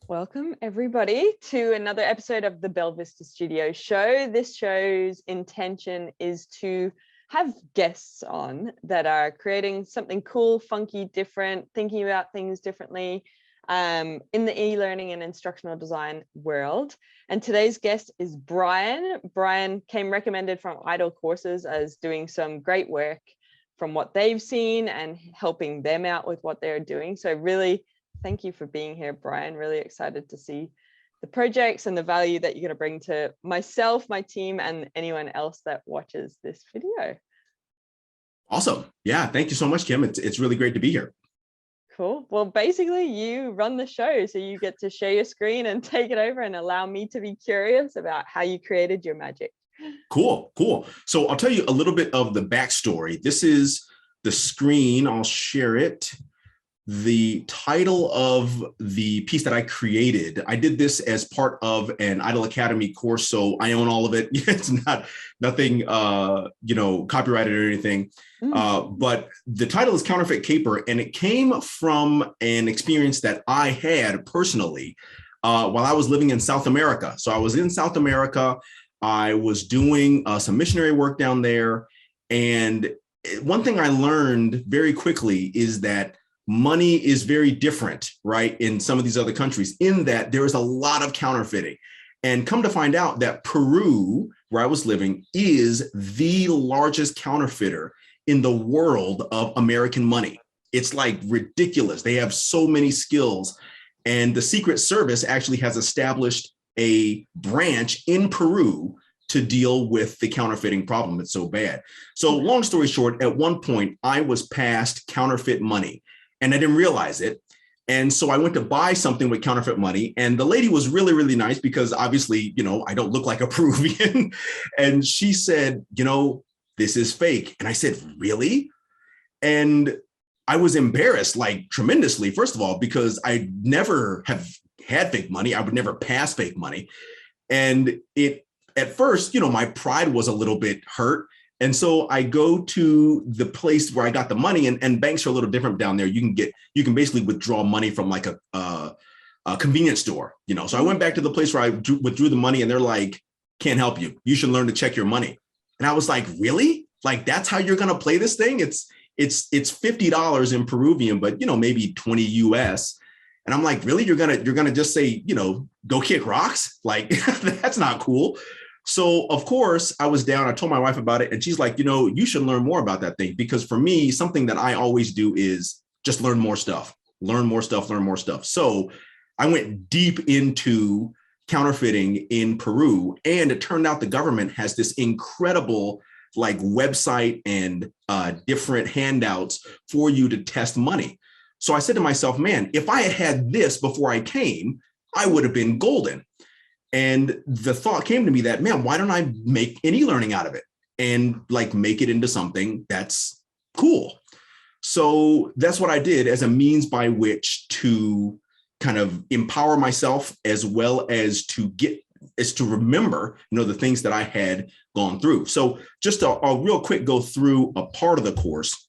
Welcome everybody to another episode of the Belvista Studio show. This show's intention is to have guests on that are creating something cool, funky, different, thinking about things differently in the e-learning and instructional design world. And today's guest is Brian. Brian came recommended from Idle Courses as doing some great work from what they've seen and helping them out with what they're doing. So really, thank you for being here, Brian. Really excited to see the projects and the value that you're going to bring to myself, my team, and anyone else that watches this video. Awesome. Yeah, thank you so much, Kim. It's really great to be here. Cool. Well, basically, you run the show, so you get to share your screen and take it over and allow me to be curious about how you created your magic. Cool. So I'll tell you a little bit of the backstory. This is the screen. I'll share it. The title of the piece that I created, I did this as part of an Idle Academy course, so I own all of it. It's nothing, copyrighted or anything. But the title is Counterfeit Caper, and it came from an experience that I had personally while I was living in South America. So I was in South America. I was doing some missionary work down there, and one thing I learned very quickly is that money is very different, right, in some of these other countries, in that there is a lot of counterfeiting. And come to find out that Peru, where I was living, is the largest counterfeiter in the world of American money. It's like ridiculous. They have so many skills. And the Secret Service actually has established a branch in Peru to deal with the counterfeiting problem. It's so bad. So long story short, at one point, I was passed counterfeit money, and I didn't realize it. And so I went to buy something with counterfeit money. And the lady was really, really nice because obviously, I don't look like a Peruvian. And she said, this is fake. And I said, really? And I was embarrassed, like tremendously, first of all, because I never have had fake money. I would never pass fake money. And at first, my pride was a little bit hurt. And so I go to the place where I got the money, and banks are a little different down there. You can basically withdraw money from like a convenience store, So I went back to the place where I withdrew the money, and they're like, can't help you. You should learn to check your money. And I was like, really? Like, that's how you're going to play this thing? It's $50 in Peruvian, but maybe 20 US. And I'm like, really? You're gonna just say, go kick rocks? Like, that's not cool. So of course I was down. I told my wife about it, and she's like, you should learn more about that thing, because for me, something that I always do is just learn more stuff. So I went deep into counterfeiting in Peru, and it turned out the government has this incredible website and different handouts for you to test money. So I said to myself, man, if I had this before I came, I would have been golden. And the thought came to me that, man, why don't I make an e-learning out of it and make it into something that's cool? So that's what I did as a means by which to kind of empower myself, as well as to remember, the things that I had gone through. So just a real quick go through a part of the course.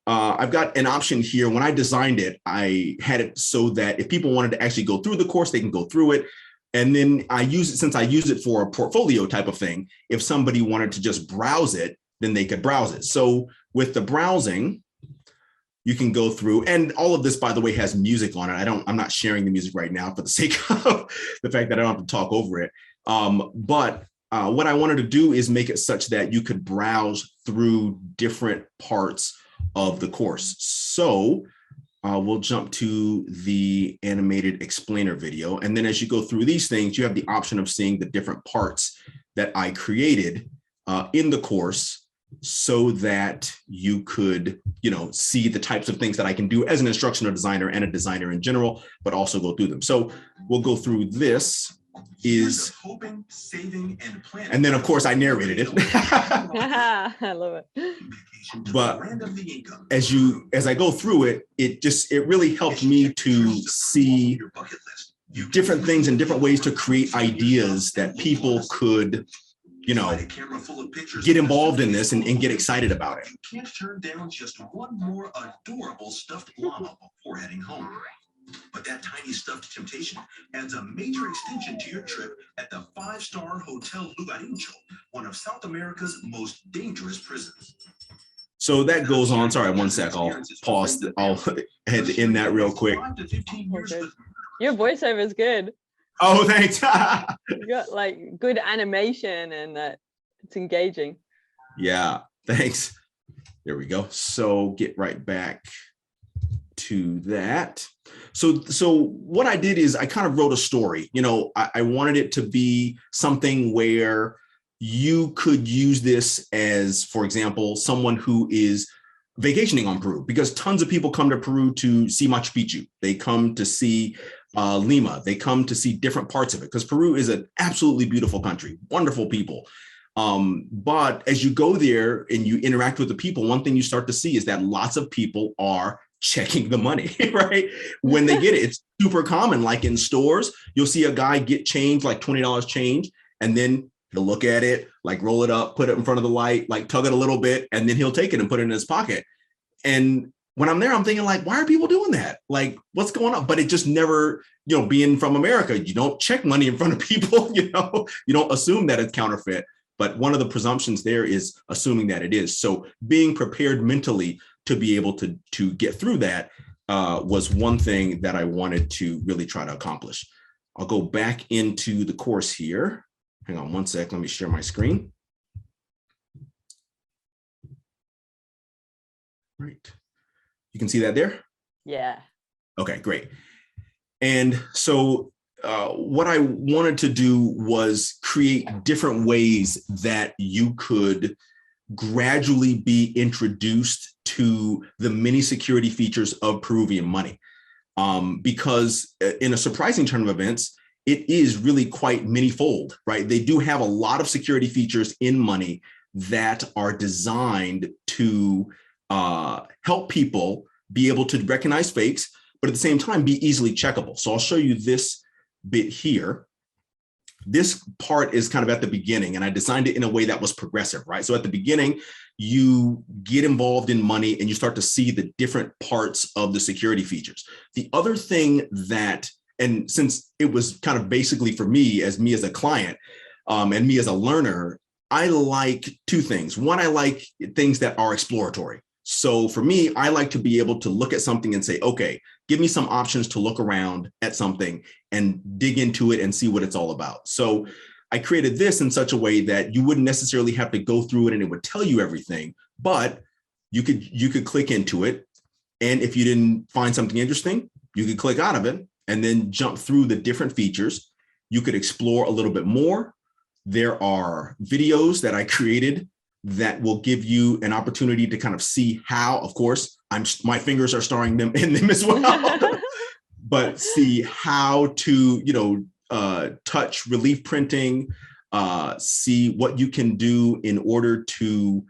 I've got an option here. When I designed it, I had it so that if people wanted to actually go through the course, they can go through it. And then since I use it for a portfolio type of thing, if somebody wanted to just browse it, then they could browse it. So with the browsing, you can go through, and all of this, by the way, has music on it. I'm not sharing the music right now for the sake of the fact that I don't have to talk over it. But what I wanted to do is make it such that you could browse through different parts of the course. So we'll jump to the animated explainer video. And then as you go through these things, you have the option of seeing the different parts that I created in the course, so that you could, see the types of things that I can do as an instructional designer and a designer in general, but also go through them. So we'll go through this. Is hoping, saving, and planning. And then of course I narrated it. I love it. But as I go through it, it really helped me to see different things and different ways to create ideas that people could you know, get involved in this and get excited about it. You can't turn down just one more adorable stuffed llama before heading home. But that tiny stuffed temptation adds a major extension to your trip at the 5-star Hotel Lugarincho, one of South America's most dangerous prisons. So that goes on. Sorry, one sec. I'll pause. I'll head in that real quick. Your voiceover is good. Oh, thanks. You got like good animation and it's engaging. Yeah, thanks. There we go. So get right back to that. So what I did is I kind of wrote a story. You know, I wanted it to be something where you could use this as, for example, someone who is vacationing on Peru, because tons of people come to Peru to see Machu Picchu. They come to see Lima. They come to see different parts of it, because Peru is an absolutely beautiful country, wonderful people. But as you go there and you interact with the people, one thing you start to see is that lots of people are checking the money, right? When they get it, it's super common. Like in stores, you'll see a guy get change, like $20 change, and then he'll look at it, like roll it up, put it in front of the light, like tug it a little bit, and then he'll take it and put it in his pocket. And when I'm there, I'm thinking like, why are people doing that? Like, what's going on? But it just never, you know, being from America, you don't check money in front of people, you know, you don't assume that it's counterfeit. But one of the presumptions there is assuming that it is. So being prepared mentally to be able to get through that was one thing that I wanted to really try to accomplish. I'll go back into the course here. Hang on one sec. Let me share my screen. Right. You can see that there? Yeah. Okay, great. And so what I wanted to do was create different ways that you could gradually be introduced to the many security features of Peruvian money. Because in a surprising turn of events, it is really quite many-fold, right? They do have a lot of security features in money that are designed to help people be able to recognize fakes, but at the same time be easily checkable. So I'll show you this bit here. This part is kind of at the beginning, and I designed it in a way that was progressive, right? So at the beginning, you get involved in money and you start to see the different parts of the security features. The other thing that, and since it was kind of basically for me as a client and me as a learner, I like two things. One, I like things that are exploratory. So for me, I like to be able to look at something and say, okay, give me some options to look around at something and dig into it and see what it's all about. So I created this in such a way that you wouldn't necessarily have to go through it and it would tell you everything, but you could click into it. And if you didn't find something interesting, you could click out of it and then jump through the different features. You could explore a little bit more. There are videos that I created that will give you an opportunity to kind of see how, of course, my fingers are starring them in them as well, but see how to, you know, touch relief printing, see what you can do in order to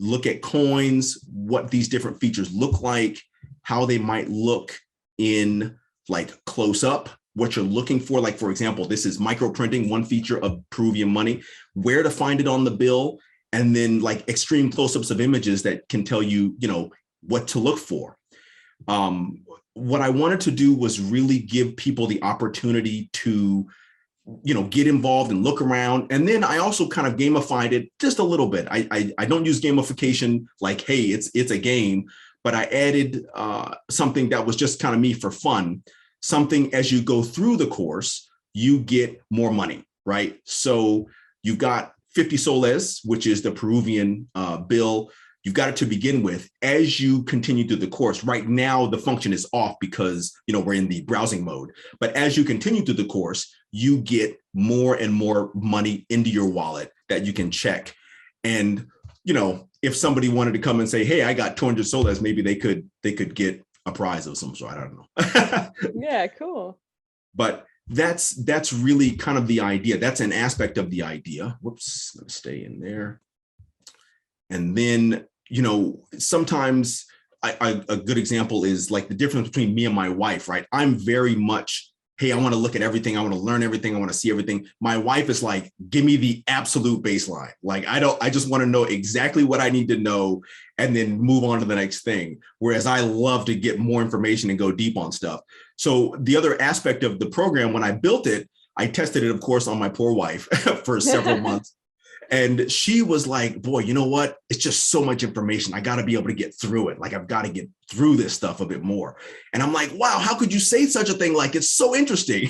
look at coins, what these different features look like, how they might look in like close up, what you're looking for. Like, for example, this is micro printing, one feature of Peruvian money, where to find it on the bill, and then like extreme close-ups of images that can tell you, you know, what to look for. What I wanted to do was really give people the opportunity to, you know, get involved and look around. And then I also kind of gamified it just a little bit. I don't use gamification like, hey, it's a game, but I added something that was just kind of me for fun. Something as you go through the course, you get more money, right? So you've got 50 soles, which is the Peruvian bill. You've got it to begin with. As you continue through the course, right now the function is off because, you know, we're in the browsing mode. But as you continue through the course, you get more and more money into your wallet that you can check. And, you know, if somebody wanted to come and say, hey, I got 200 soles, maybe they could get a prize of some sort. I don't know. Yeah, cool. But that's really kind of the idea. That's an aspect of the idea. Whoops, let me stay in there. And then, you know, sometimes a good example is like the difference between me and my wife, right? I'm very much hey, I want to look at everything. I want to learn everything. I want to see everything. My wife is like, give me the absolute baseline. Like, I just want to know exactly what I need to know and then move on to the next thing. Whereas I love to get more information and go deep on stuff. So the other aspect of the program, when I built it, I tested it, of course, on my poor wife for several months. And she was like, boy, you know what? It's just so much information. I got to be able to get through it. Like, I've got to get through this stuff a bit more. And I'm like, wow, how could you say such a thing? Like, it's so interesting.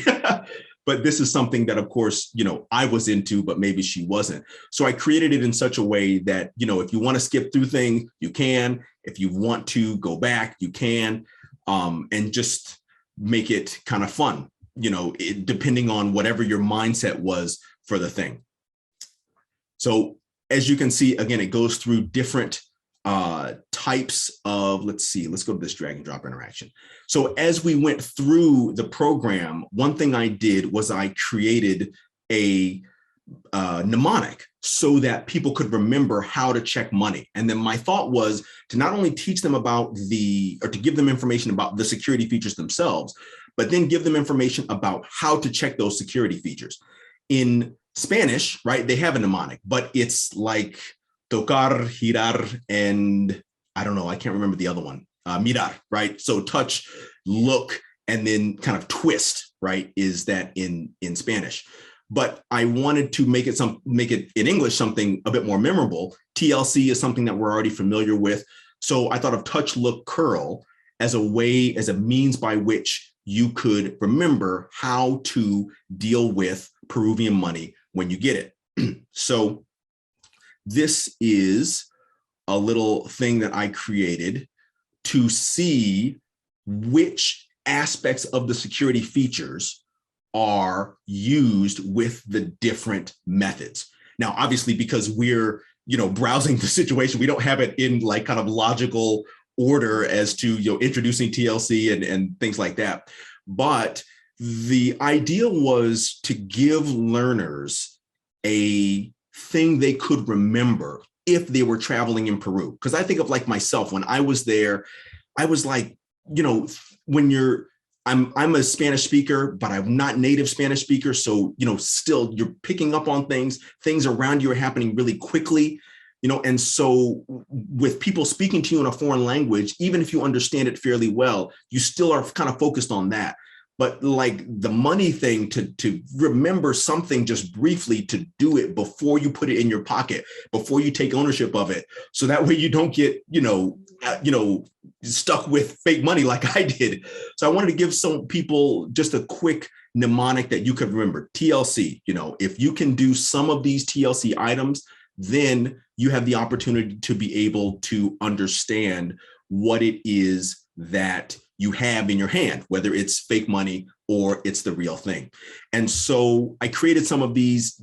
But this is something that, of course, I was into, but maybe she wasn't. So I created it in such a way that, if you want to skip through things, you can. If you want to go back, you can. And just make it kind of fun, depending on whatever your mindset was for the thing. So as you can see, again, it goes through different types of, let's go to this drag and drop interaction. So as we went through the program, one thing I did was I created a mnemonic so that people could remember how to check money. And then my thought was to not only teach them about to give them information about the security features themselves, but then give them information about how to check those security features. In Spanish, right, they have a mnemonic, but it's like tocar, girar, and I don't know, I can't remember the other one, mirar, right? So touch, look, and then kind of twist, right, is that in Spanish. But I wanted to make it in English something a bit more memorable. TLC is something that we're already familiar with. So I thought of touch, look, curl as a means by which you could remember how to deal with Peruvian money when you get it. So this is a little thing that I created to see which aspects of the security features are used with the different methods. Now, obviously, because we're, browsing the situation, we don't have it in like kind of logical order as to, introducing TLC and things like that. But the idea was to give learners a thing they could remember if they were traveling in Peru. Because I think of like myself, when I was there, I was like, when I'm a Spanish speaker, but I'm not native Spanish speaker. So, still you're picking up on things around you are happening really quickly, and so with people speaking to you in a foreign language, even if you understand it fairly well, you still are kind of focused on that. But like the money thing, to remember something just briefly, to do it before you put it in your pocket, before you take ownership of it. So that way you don't get, stuck with fake money like I did. So I wanted to give some people just a quick mnemonic that you could remember. TLC, if you can do some of these TLC items, then you have the opportunity to be able to understand what it is that you have in your hand, whether it's fake money or it's the real thing. And so I created some of these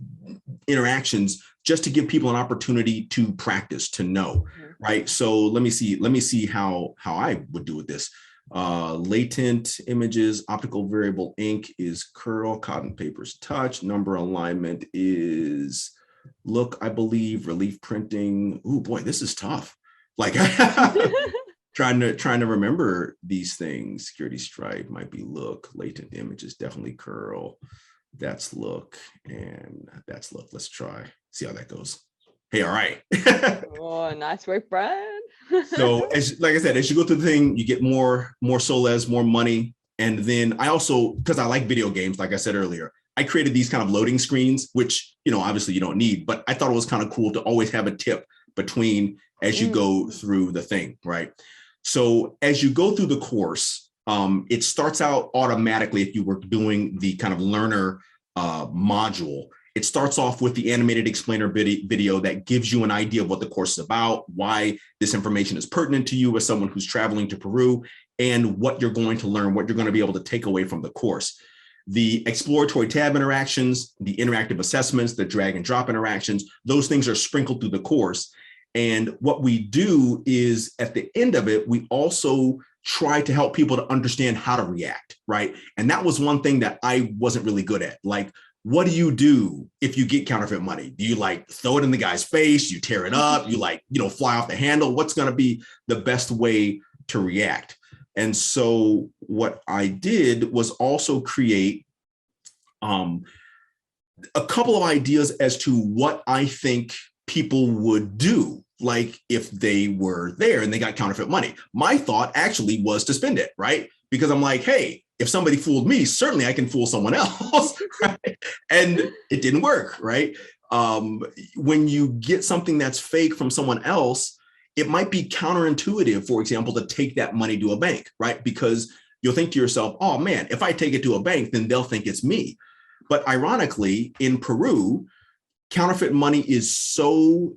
interactions just to give people an opportunity to practice, to know, right? So let me see how I would do with this. Latent images, optical variable ink is curl, cotton paper's touch, number alignment is look, I believe, relief printing. Oh boy, this is tough. Like trying to remember these things. Security stripe might be look, latent images, definitely curl. That's look, and that's look. Let's try, see how that goes. Hey, all right. Oh, nice work, Brian. So like I said, as you go through the thing, you get more soles, more money. And then I also, because I like video games, like I said earlier, I created these kind of loading screens, which, obviously you don't need, but I thought it was kind of cool to always have a tip between as you go through the thing, right? So as you go through the course, it starts out automatically if you were doing the kind of learner module. It starts off with the animated explainer video that gives you an idea of what the course is about, why this information is pertinent to you as someone who's traveling to Peru, and what you're going to learn, what you're going to be able to take away from the course. The exploratory tab interactions, the interactive assessments, the drag and drop interactions, those things are sprinkled through the course. And what we do is at the end of it, we also try to help people to understand how to react, right? And that was one thing that I wasn't really good at. Like, what do you do if you get counterfeit money? Do you like throw it in the guy's face? You tear it up? You like, fly off the handle? What's going to be the best way to react? And so what I did was also create a couple of ideas as to what I think people would do, like if they were there and they got counterfeit money. My thought actually was to spend it, right? Because I'm like, hey, if somebody fooled me, certainly I can fool someone else, right? And it didn't work, right? When you get something that's fake from someone else, it might be counterintuitive, for example, to take that money to a bank, right? Because you'll think to yourself, oh man, if I take it to a bank, then they'll think it's me. But ironically, in Peru, counterfeit money is so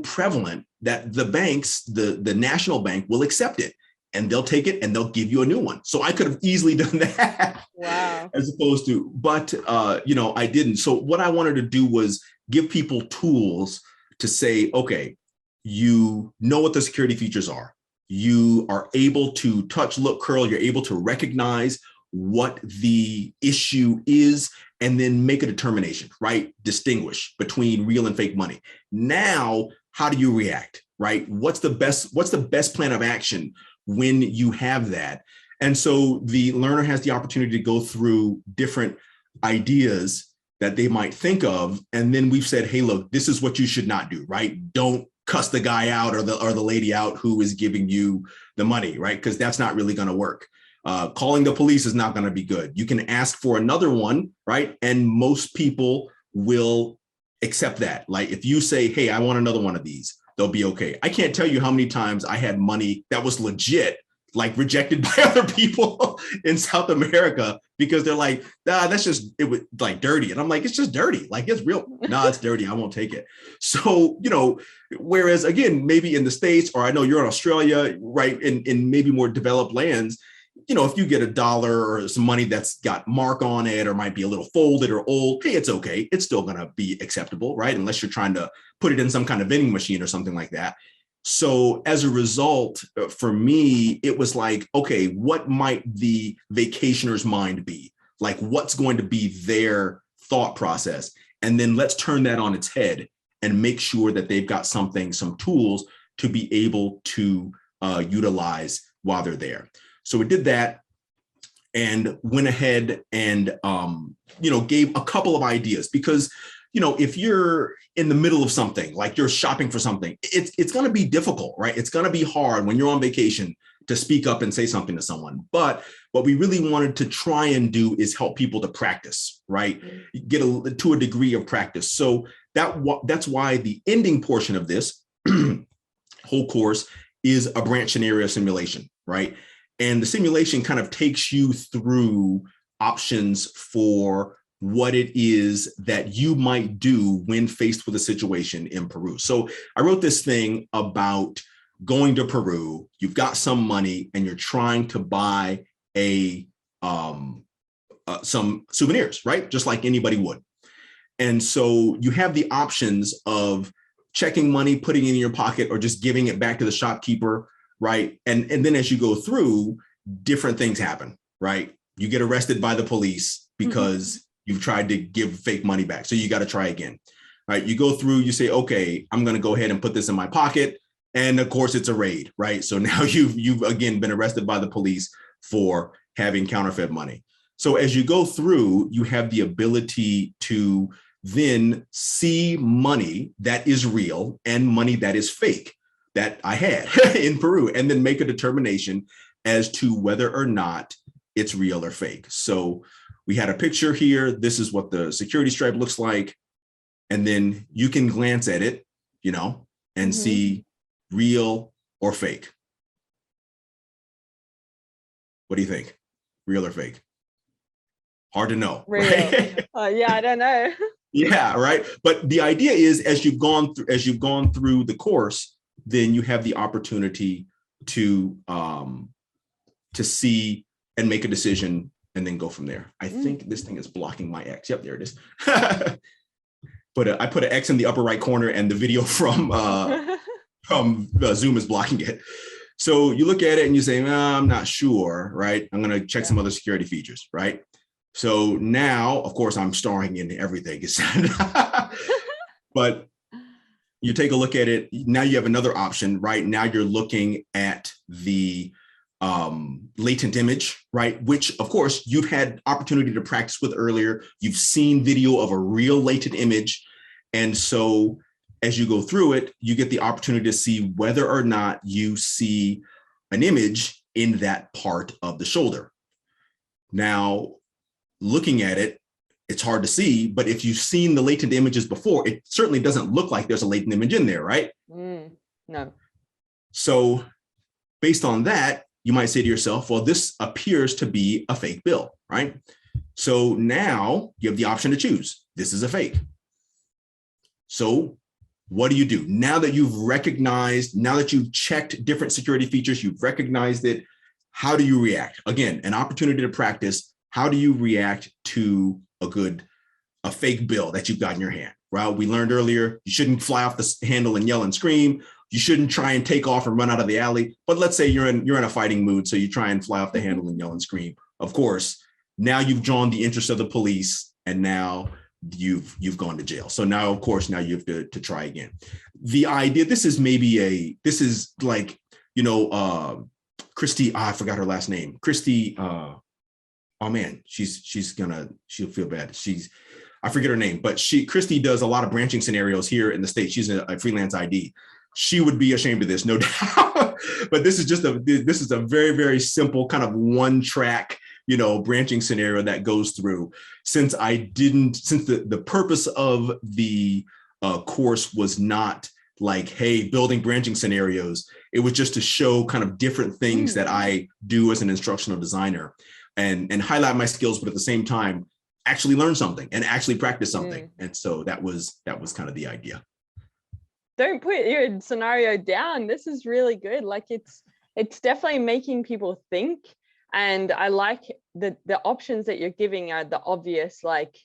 prevalent that the banks, the national bank will accept it and they'll take it and they'll give you a new one. So I could have easily done that. Wow. As opposed to, but I didn't. So what I wanted to do was give people tools to say, okay, you know what the security features are. You are able to touch, look, curl. You're able to recognize what the issue is and then make a determination, right? Distinguish between real and fake money. Now, how do you react, right? What's the best plan of action when you have that? And so the learner has the opportunity to go through different ideas that they might think of. And then we've said, hey, look, this is what you should not do, right? Don't cuss the guy out or the lady out who is giving you the money, right? Because that's not really going to work. Calling the police is not going to be good. You can ask for another one, right? And most people will accept that. Like if you say, hey, I want another one of these, they'll be okay. I can't tell you how many times I had money that was legit, like rejected by other people in South America because they're like, nah, that's just, it was like dirty. And I'm like, it's just dirty. Like it's real. Nah, it's dirty. I won't take it. So, whereas again, maybe in the States, or I know you're in Australia, right? In maybe more developed lands, if you get $1 or some money that's got mark on it or might be a little folded or old, hey, it's okay. It's still going to be acceptable, right? Unless you're trying to put it in some kind of vending machine or something like that. So as a result, for me, it was like, okay, what might the vacationer's mind be? Like, what's going to be their thought process? And then let's turn that on its head and make sure that they've got some tools to be able to utilize while they're there. So we did that and went ahead and, gave a couple of ideas because, if you're in the middle of something, like you're shopping for something, it's going to be difficult, right? It's going to be hard when you're on vacation to speak up and say something to someone. But what we really wanted to try and do is help people to practice, right? Get to a degree of practice. So that's why the ending portion of this whole course is a branch scenario simulation, right? And the simulation kind of takes you through options for what it is that you might do when faced with a situation in Peru. So I wrote this thing about going to Peru, you've got some money and you're trying to buy some souvenirs, right? Just like anybody would. And so you have the options of checking money, putting it in your pocket, or just giving it back to the shopkeeper, right? And then as you go through, different things happen, right? You get arrested by the police because you've tried to give fake money back. So you got to try again, right? You go through, you say, okay, I'm going to go ahead and put this in my pocket. And of course it's a raid, right? So now you've again been arrested by the police for having counterfeit money. So as you go through, you have the ability to then see money that is real and money that is fake that I had in Peru, and then make a determination as to whether or not it's real or fake. So we had a picture here. This is what the security stripe looks like. And then you can glance at it, and see real or fake. What do you think? Real or fake? Hard to know. Real. Right? Yeah, I don't know. Yeah, right. But the idea is, as you've gone through the course, then you have the opportunity to see and make a decision and then go from there. I think this thing is blocking my X. Yep, there it is. But I put an X in the upper right corner, and the video from Zoom is blocking it. So you look at it and you say, I'm not sure, right? I'm going to check some other security features, right? So now, of course, I'm starring in everything. But you take a look at it. Now you have another option, right? Now you're looking at the latent image, right? Which of course you've had opportunity to practice with earlier. You've seen video of a real latent image. And so as you go through it, you get the opportunity to see whether or not you see an image in that part of the shoulder. Now, looking at it, it's hard to see, but if you've seen the latent images before, it certainly doesn't look like there's a latent image in there, right? No. So based on that, you might say to yourself, well, this appears to be a fake bill, right? So now you have the option to choose. This is a fake. So what do you do? Now that you've recognized, now that you've checked different security features, you've recognized it, how do you react? Again, an opportunity to practice. How do you react to a fake bill that you've got in your hand? Well, we learned earlier, you shouldn't fly off the handle and yell and scream. You shouldn't try and take off and run out of the alley. But let's say you're in a fighting mood, so you try and fly off the handle and yell and scream. Of course, now you've drawn the interest of the police, and now you've gone to jail. So now, of course, now you have to try again. The idea, this is like, Christy, I forgot her last name. Christy, oh man, she'll feel bad. I forget her name, but Christy does a lot of branching scenarios here in the States. She's a freelance ID. She would be ashamed of this, no doubt. But this is a very, very simple kind of one track, branching scenario that goes through. Since the purpose of the course was not like, hey, building branching scenarios, it was just to show kind of different things that I do as an instructional designer and highlight my skills, but at the same time, actually learn something and actually practice something. And so that was kind of the idea. Don't put your scenario down. This is really good. Like it's definitely making people think. And I like the options that you're giving are the obvious, like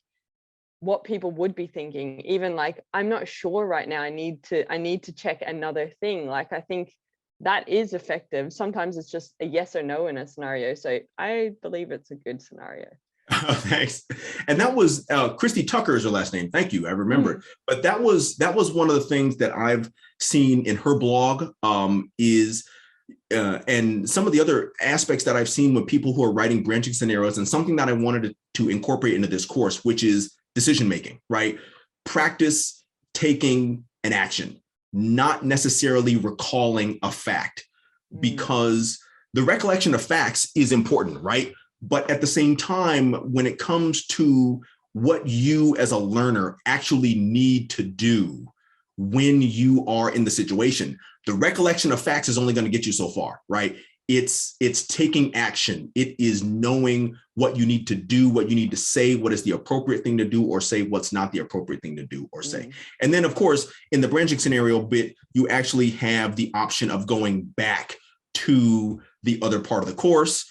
what people would be thinking. Even like, I'm not sure right now. I need to check another thing. Like, I think that is effective. Sometimes it's just a yes or no in a scenario. So I believe it's a good scenario. Oh, thanks. And that was Christy Tucker is her last name. Thank you. I remember. But that was one of the things that I've seen in her blog and some of the other aspects that I've seen with people who are writing branching scenarios, and something that I wanted to incorporate into this course, which is decision making, right? Practice taking an action, not necessarily recalling a fact, because the recollection of facts is important, right? But at the same time, when it comes to what you as a learner actually need to do when you are in the situation, the recollection of facts is only going to get you so far, right? It's taking action. It is knowing what you need to do, what you need to say, what is the appropriate thing to do or say, what's not the appropriate thing to do or say. And then, of course, in the branching scenario bit, you actually have the option of going back to the other part of the course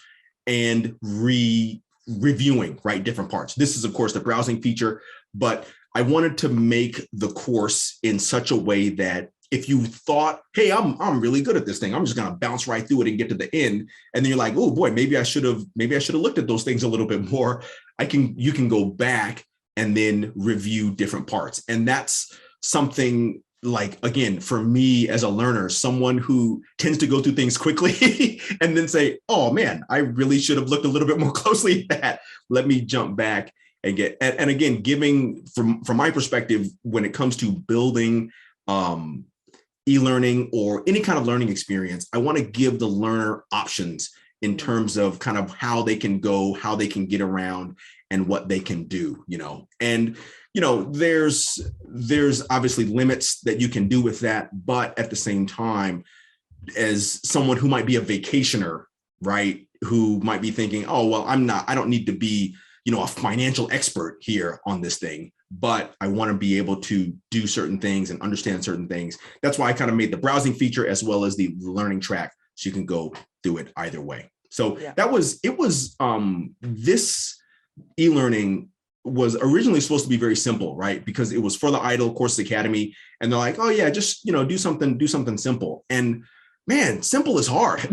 and reviewing, right, different parts. This is, of course, the browsing feature, but I wanted to make the course in such a way that if you thought, hey, I'm really good at this thing, I'm just gonna bounce right through it and get to the end, and then you're like, oh boy, maybe I should have looked at those things a little bit more. You can go back and then review different parts, and that's something. Like, again, for me as a learner, someone who tends to go through things quickly and then say, oh man, I really should have looked a little bit more closely at that. Let me jump back and and again, giving from my perspective, when it comes to building e-learning or any kind of learning experience, I want to give the learner options in terms of kind of how they can go, how they can get around, and what they can do, and there's obviously limits that you can do with that. But at the same time, as someone who might be a vacationer, right, who might be thinking, oh, well, I don't need to be, a financial expert here on this thing, but I want to be able to do certain things and understand certain things. That's why I kind of made the browsing feature as well as the learning track, so you can go through it either way. So this e-learning was originally supposed to be very simple, right? Because it was for the IDLE Courses Academy, and they're like, oh yeah, just do something simple. And man, simple is hard.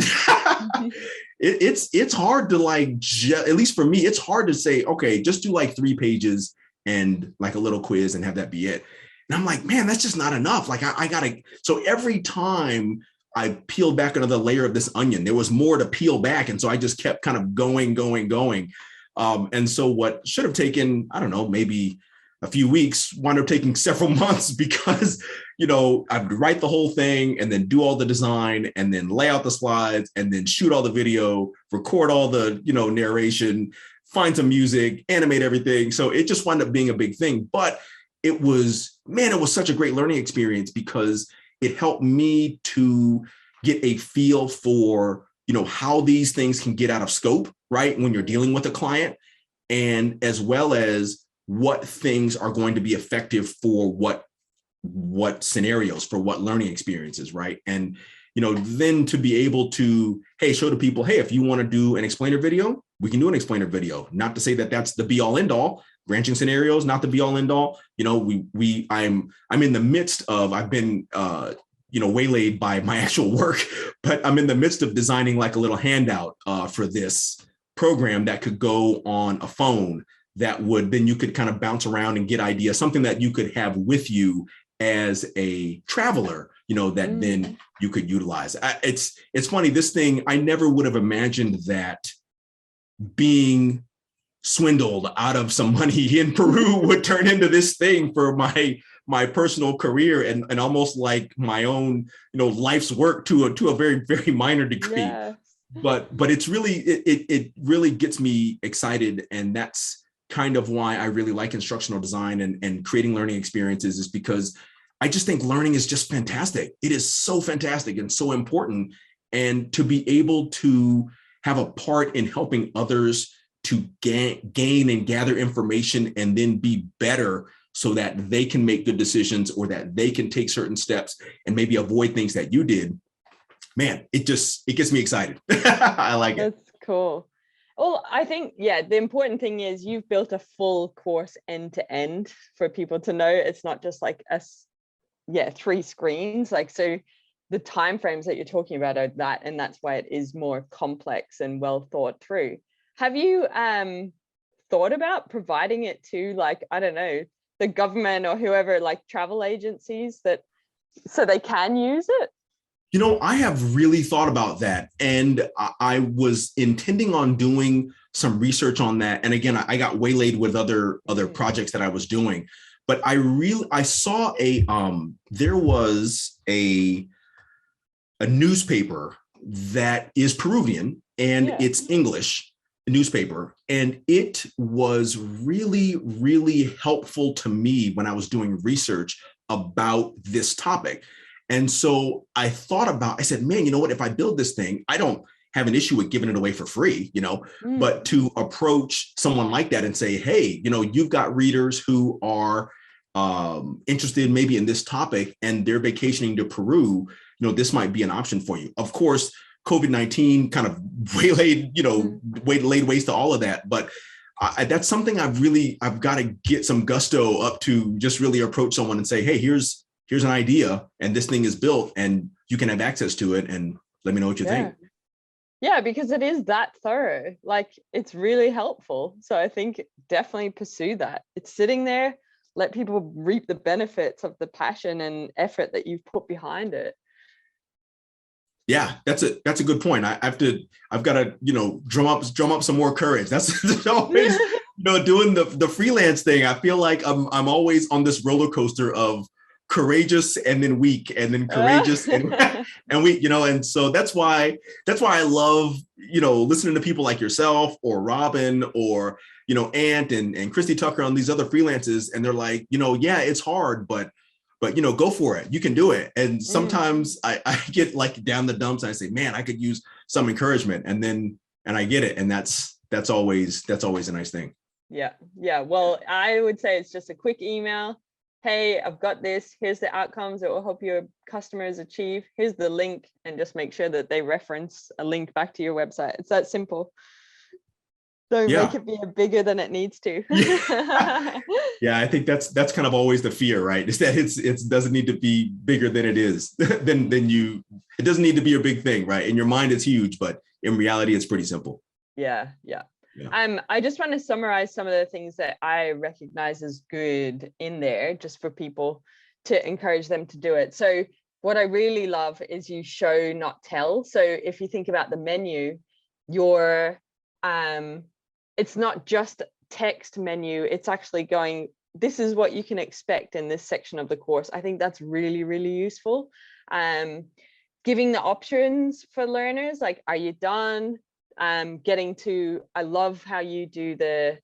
It's hard to at least for me, it's hard to say, okay, just do like 3 pages and like a little quiz and have that be it. And I'm like, man, that's just not enough. Like I gotta. So every time I peeled back another layer of this onion. There was more to peel back. And so I just kept kind of going. And so what should have taken, I don't know, maybe a few weeks wound up taking several months because, I'd write the whole thing and then do all the design and then lay out the slides and then shoot all the video, record all the, narration, find some music, animate everything. So it just wound up being a big thing. But it was such a great learning experience because it helped me to get a feel for, how these things can get out of scope, right? When you're dealing with a client, and as well as what things are going to be effective for what scenarios, for what learning experiences, right? And, then to be able to, show to people, if you want to do an explainer video, we can do an explainer video. Not to say that that's the be all end all. Branching scenarios, not the be all end all. I'm in the midst of, I've been, waylaid by my actual work, but I'm in the midst of designing like a little handout for this program that could go on a phone that would, then you could kind of bounce around and get ideas, something that you could have with you as a traveler, that then you could utilize. It's funny, this thing, I never would have imagined that being swindled out of some money in Peru would turn into this thing for my personal career and almost like my own, life's work to a very, very minor degree. Yeah. But it's really, it really gets me excited. And that's kind of why I really like instructional design and creating learning experiences, is because I just think learning is just fantastic. It is so fantastic and so important. And to be able to have a part in helping others to gain and gather information and then be better so that they can make good decisions or that they can take certain steps and maybe avoid things that you did. Man, it gets me excited. I like it. That's cool. Well, I think, the important thing is you've built a full course end to end for people to know. It's not just like 3 screens. Like, so the timeframes that you're talking about are that, and that's why it is more complex and well thought through. Have you thought about providing it to, like, I don't know, the government or whoever, like travel agencies, so they can use it? I have really thought about that, and I was intending on doing some research on that. And again, I got waylaid with other projects that I was doing, but I saw there was a newspaper that is Peruvian and it's English newspaper, and it was really, really helpful to me when I was doing research about this topic. And so I said, man, you know what, if I build this thing, I don't have an issue with giving it away for free, but to approach someone like that and say, hey, you've got readers who are interested maybe in this topic and they're vacationing to Peru, this might be an option for you. Of course, COVID-19 kind of laid waste to all of that. But that's something I've got to get some gusto up to, just really approach someone and say, hey, here's an idea and this thing is built and you can have access to it and let me know what you think. Yeah, because it is that thorough. Like, it's really helpful. So I think definitely pursue that. It's sitting there, let people reap the benefits of the passion and effort that you've put behind it. Yeah, that's a good point. I've got to, drum up some more courage. That's always, doing the freelance thing. I feel like I'm always on this roller coaster of courageous and then weak and then courageous and weak, and so that's why I love, listening to people like yourself or Robin or, Ant and Christy Tucker on these other freelances. And they're like, it's hard, but go for it. You can do it. And sometimes I get like down the dumps and I say, man, I could use some encouragement. And I get it. And that's always a nice thing. Yeah. Well, I would say it's just a quick email. Hey, I've got this. Here's the outcomes that will help your customers achieve. Here's the link, and just make sure that they reference a link back to your website. It's that simple. Don't make it be bigger than it needs to. Yeah, I think that's kind of always the fear, right? Is that it doesn't need to be bigger than it is. It doesn't need to be a big thing, right? In your mind, it's huge, but in reality, it's pretty simple. Yeah. I just want to summarize some of the things that I recognize as good in there, just for people to encourage them to do it. So what I really love is you show, not tell. So if you think about the menu, your it's not just text menu, it's actually going, this is what you can expect in this section of the course. I think that's really, really useful. Giving the options for learners, like, are you done? Getting to, I love how you do the,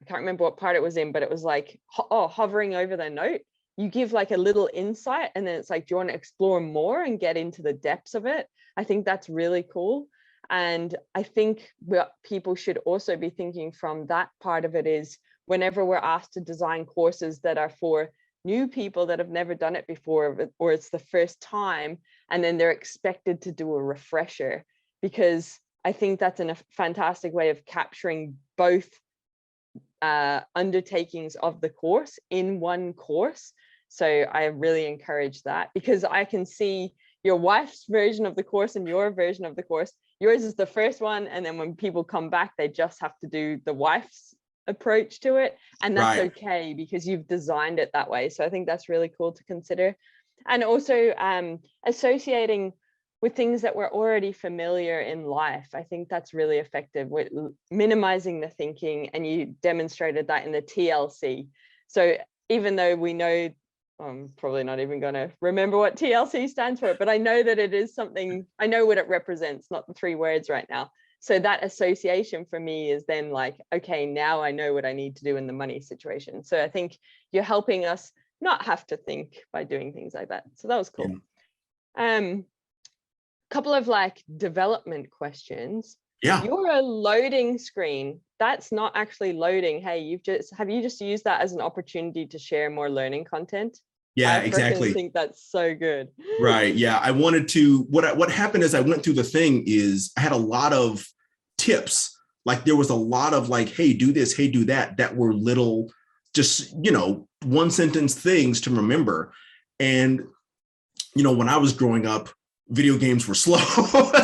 I can't remember what part it was in, but it was like, hovering over the note. You give like a little insight, and then it's like, do you want to explore more and get into the depths of it? I think that's really cool. And I think what people should also be thinking from that part of it is, whenever we're asked to design courses that are for new people that have never done it before, or it's the first time, and then they're expected to do a refresher, because I think that's a fantastic way of capturing both undertakings of the course in one course. So I really encourage that, because I can see your wife's version of the course and your version of the course. Yours is the first one, and then when people come back, they just have to do the wife's approach to it, and that's Right. okay, because you've designed it that way. So I think that's really cool to consider. And also associating with things that we're already familiar in life. I think that's really effective with minimizing the thinking, and you demonstrated that in the TLC. So even though we know, I'm probably not even going to remember what TLC stands for, but I know that it is something, I know what it represents, not the 3 words right now. So that association for me is then like, okay, now I know what I need to do in the money situation. So I think you're helping us not have to think by doing things like that. So that was cool. Yeah. Couple of like development questions. Yeah. Your loading screen, that's not actually loading. Hey, have you just used that as an opportunity to share more learning content? Yeah, I freaking exactly. think that's so good. Right. Yeah. I wanted to, what happened is I went through the thing is I had a lot of tips. Like there was a lot of like, hey, do this, hey, do that, that were little, just, one sentence things to remember. And, when I was growing up, video games were slow.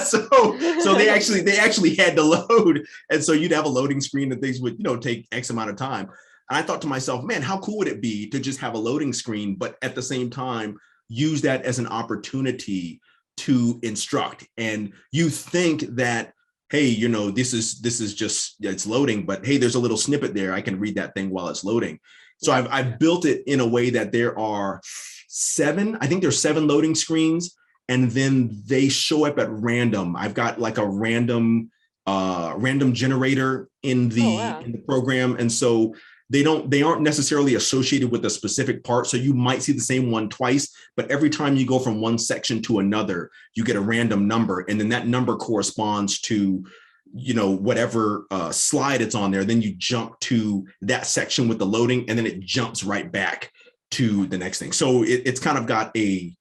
so they actually had to load. And so you'd have a loading screen and things would, take X amount of time. And I thought to myself, man, how cool would it be to just have a loading screen, but at the same time, use that as an opportunity to instruct. And you think that, hey, this is just, it's loading, but hey, there's a little snippet there. I can read that thing while it's loading. So yeah. I've built it in a way that there are 7 loading screens, and then they show up at random. I've got like a random generator in the program. And so they aren't necessarily associated with a specific part. So you might see the same one twice, but every time you go from one section to another, you get a random number. And then that number corresponds to, whatever slide it's on there. Then you jump to that section with the loading, and then it jumps right back to the next thing. So it's kind of got the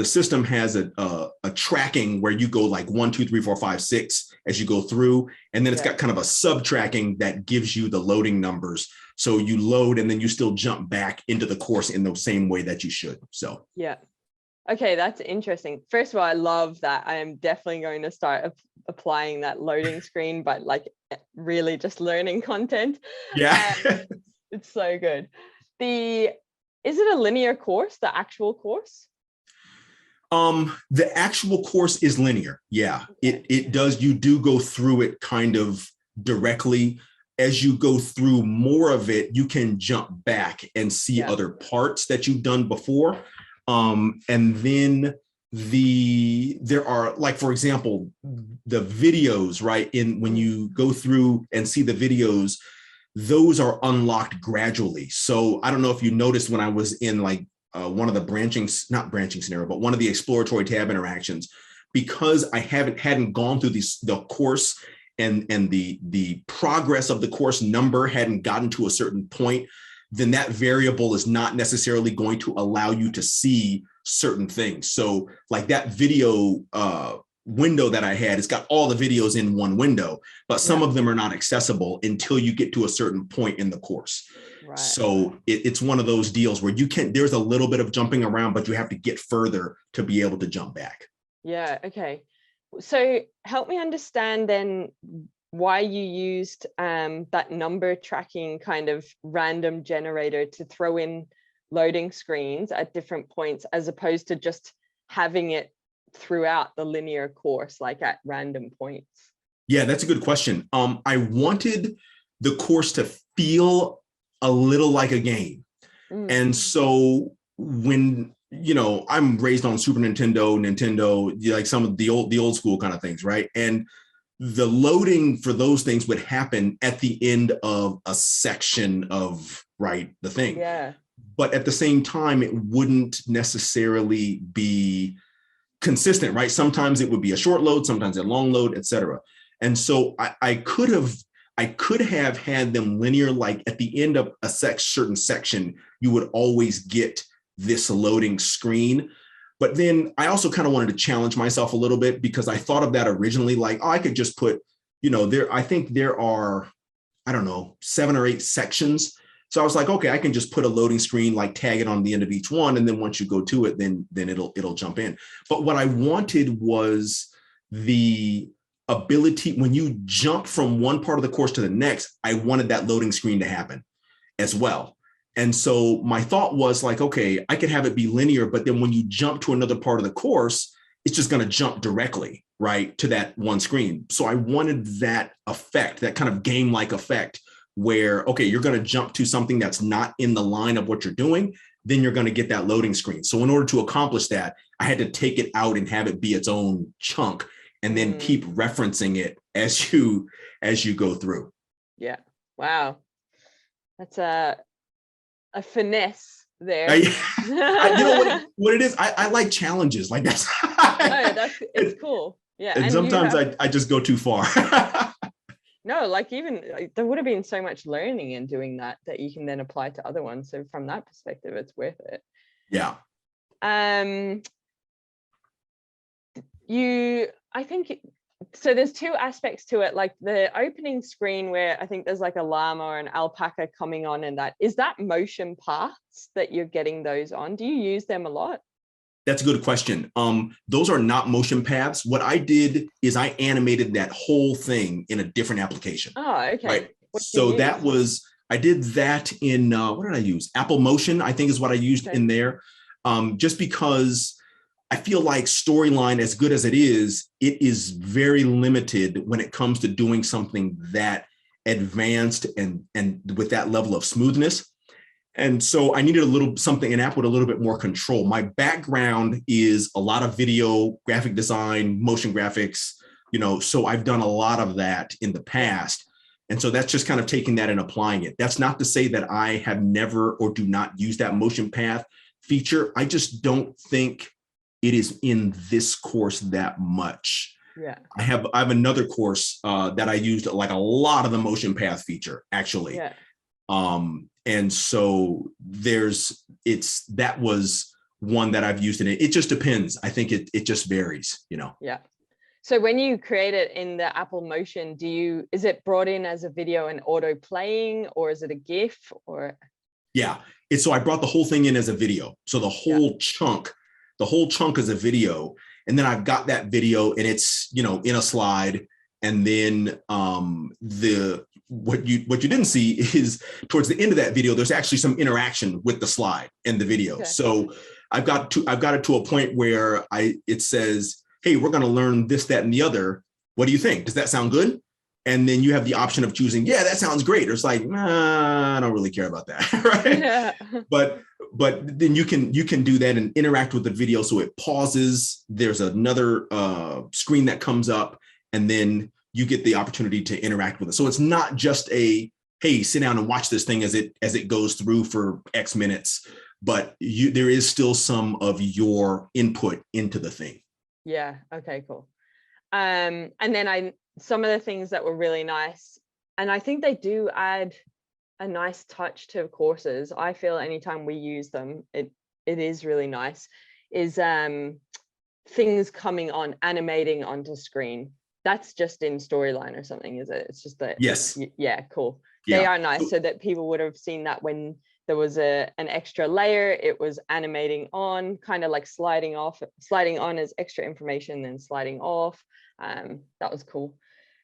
system has a tracking where you go like 1, 2, 3, 4, 5, 6 as you go through, and then it's got kind of a sub tracking that gives you the loading numbers. So you load and then you still jump back into the course in the same way that you should. So yeah, okay, that's interesting. First of all, I love that. I am definitely going to start applying that loading screen, but like really just learning content. Yeah, it's so good. Is it a linear course, the actual course? The actual course is linear. Yeah, it does. You do go through it kind of directly. As you go through more of it, you can jump back and see other parts that you've done before. And then there are, like, for example, the videos, right? When you go through and see the videos, those are unlocked gradually. So I don't know if you noticed when I was in like one of the not branching scenario, but one of the exploratory tab interactions, because I hadn't gone through the course and the progress of the course number hadn't gotten to a certain point, then that variable is not necessarily going to allow you to see certain things. So like that video window that I had, it's got all the videos in one window, but some of them are not accessible until you get to a certain point in the course. Right. So it's one of those deals where there's a little bit of jumping around, but you have to get further to be able to jump back. Yeah. Okay. So help me understand then why you used that number tracking kind of random generator to throw in loading screens at different points, as opposed to just having it throughout the linear course, like at random points? Yeah, that's a good question. I wanted the course to feel a little like a game. And so when, I'm raised on Super Nintendo, like some of the old school kind of things, right? And the loading for those things would happen at the end of a section of, right, the thing. Yeah. But at the same time, it wouldn't necessarily be consistent, right? Sometimes it would be a short load, sometimes a long load, etc. And so I could have had them linear, like at the end of a certain section, you would always get this loading screen. But then I also kind of wanted to challenge myself a little bit, because I thought of that originally, like, oh, I could just put, I think there are, I don't know, 7 or 8 sections. So I was like, okay, I can just put a loading screen, like tag it on the end of each one. And then once you go to it, then it'll jump in. But what I wanted was the ability, when you jump from one part of the course to the next, I wanted that loading screen to happen as well. And so my thought was like, okay, I could have it be linear, but then when you jump to another part of the course, it's just going to jump directly, right, to that one screen. So I wanted that effect, that kind of game-like effect, where, okay, you're going to jump to something that's not in the line of what you're doing, then you're going to get that loading screen. So in order to accomplish that, I had to take it out and have it be its own chunk, and then keep referencing it as you go through. Yeah. Wow. That's a finesse there. You know what it is? I like challenges. Like that's it's cool. Yeah. And sometimes I just go too far. No, like even there would have been so much learning in doing that you can then apply to other ones. So from that perspective, it's worth it. Yeah. I think so there's 2 aspects to it, like the opening screen where I think there's like a llama or an alpaca coming on, and is that motion paths that you're getting those on? Do you use them a lot? That's a good question. Those are not motion paths. What I did is I animated that whole thing in a different application. Oh, okay. Right. So that was, I did that in, what did I use? Apple Motion, I think is what I used in there. Just because I feel like Storyline, as good as it is very limited when it comes to doing something that advanced and with that level of smoothness. And so I needed an app with a little bit more control. My background is a lot of video, graphic design, motion graphics, so I've done a lot of that in the past. And so that's just kind of taking that and applying it. That's not to say that I have never or do not use that motion path feature. I just don't think it is in this course that much. Yeah. I have another course that I used like a lot of the motion path feature, actually. Yeah. And so that was one that I've used in it. It just depends. I think it just varies, Yeah. So when you create it in the Apple Motion, is it brought in as a video and auto playing, or is it a GIF or? Yeah. So I brought the whole thing in as a video. So the whole chunk is a video. And then I've got that video and it's, in a slide. And then what you didn't see is towards the end of that video, there's actually some interaction with the slide and the video. Okay. So I've got it to a point where it says, hey, we're going to learn this, that, and the other. What do you think? Does that sound good? And then you have the option of choosing, yeah, that sounds great. Or it's like, nah, I don't really care about that, right? Yeah. But then you can do that and interact with the video. So it pauses. There's another screen that comes up, and then you get the opportunity to interact with it. So it's not just hey, sit down and watch this thing as it goes through for X minutes, but there is still some of your input into the thing. Yeah. Okay, cool. And then some of the things that were really nice, and I think they do add a nice touch to courses. I feel anytime we use them, it is really nice, is things coming on, animating onto screen. That's just in Storyline or something, is it? It's just that. Yes. Yeah, cool. Yeah. They are nice, so that people would have seen that when there was an extra layer, it was animating on, kind of like sliding on as extra information, then sliding off. That was cool.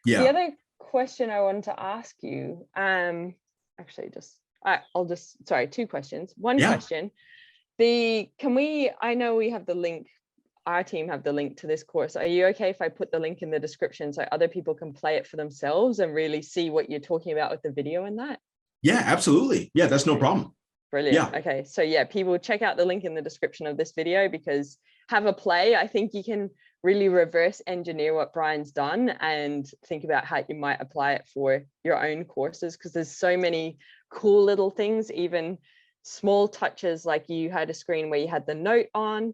Yeah. The other question I wanted to ask you, actually just sorry, two questions. One Yeah. question. I know we have the link, our team have the link to this course. Are you okay if I put the link in the description so other people can play it for themselves and really see what you're talking about with the video and that? Yeah, absolutely. Yeah, that's no problem. Brilliant. Yeah. Okay. So yeah, people check out the link in the description of this video, because have a play. I think you can really reverse engineer what Brian's done and think about how you might apply it for your own courses, because there's so many cool little things, even small touches, like you had a screen where you had the note on,